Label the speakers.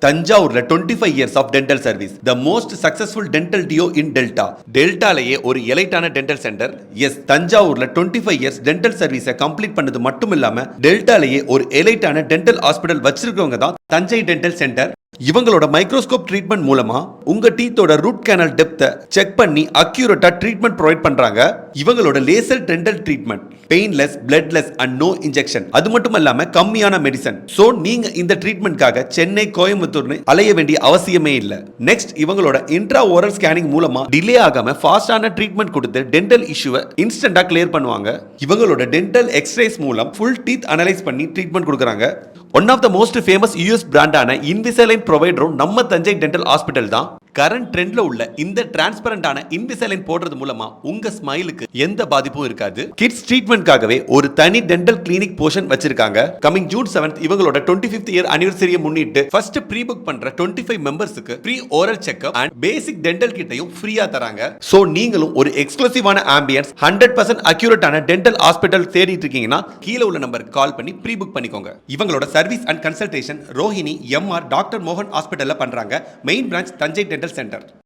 Speaker 1: தஞ்சாவூர்ல 25 years of dental service. The most successful dental duo in Delta. டெல்டாலேயே ஒரு எலைட்டான dental centre. S, தஞ்சாவூர்ல 25 years dental சர்வீஸை complete பண்ணது மட்டும் இல்லாம டெல்டாலேயே ஒரு எலைட்டான டென்டல் ஹாஸ்பிட்டல் வச்சிருக்கவங்க தான் தஞ்சை டென்டல் சென்டர். இவங்களோட மைக்ரோஸ்கோப் ட்ரீட்மெண்ட் மூலமா உங்க டீத்தோட ரூட் கேனல் டெப்த்தை செக் பண்ணி அக்யூரேட்டா ட்ரீட்மெண்ட் ப்ரொவைட் பண்றாங்க. இவங்களோட laser dental treatment painless, bloodless and no injection. அது மட்டும் இல்லாம கம்மியான மெடிசன். சோ நீங்க இந்த ட்ரீட்மெண்ட்காக சென்னை, கோயம்புத்தூர்னு அலைய வேண்டிய அவசியமே இல்ல. நெக்ஸ்ட், இவங்களோட இன்ட்ரா ஓரல் ஸ்கேனிங் மூலமா டிலே ஆகாம ஃபாஸ்டான ட்ரீட்மெண்ட் கொடுத்து டென்டல் இஷ்யூவை இன்ஸ்டன்டா கிளியர் பண்ணுவாங்க. இவங்களோட டென்டல் எக்ஸ்ரேஸ் மூலம் ஃபுல் டீத் அனலைஸ் பண்ணி ட்ரீட்மெண்ட் கொடுக்குறாங்க. One of the most famous US பிராண்டான இன்விசலைன் ப்ரொவைடரும் நம்ம தஞ்சை டென்டல் ஹாஸ்பிட்டல் தான். கரண்ட் ட்ரெண்ட்ல உள்ள இந்த டிரான்ஸ்பரண்டான இன்விசலைன் போடுறது மூலமா உங்க ஸ்மைலுக்கு எந்த பாதிப்பும் இருக்காது. கிட்ஸ் ட்ரீட்மெண்ட்காகவே ஒரு தனி டென்டல் கிளினிக் போர்ஷன் வச்சிருக்காங்க. கமிங் June 7th இவங்களோட 25th இயர் அனிவர்சரியை முன்னிட்டு ஃபர்ஸ்ட் ப்ரீ புக் பண்ற 25 மெம்பர்ஸ்க்கு free oral checkup and basic dental கிட்டையும் ஃப்ரீயா தராங்க. சோ நீங்களும் ஒரு எக்ஸ்க்ளூசிவான ஆம்பியன்ஸ் 100% அக்யூரேட்டான டென்டல் ஹாஸ்பிட்டல் தேடிட்டு இருக்கீங்கன்னா கீழே உள்ள நம்பருக்கு கால் பண்ணி ப்ரீ புக் பண்ணிக்கோங்க. இவங்களோட service and consultation Rohini MR doctor மோகன் ஹாஸ்பிட்டல்ல பண்றாங்க. Main branch Thanjai dental centre.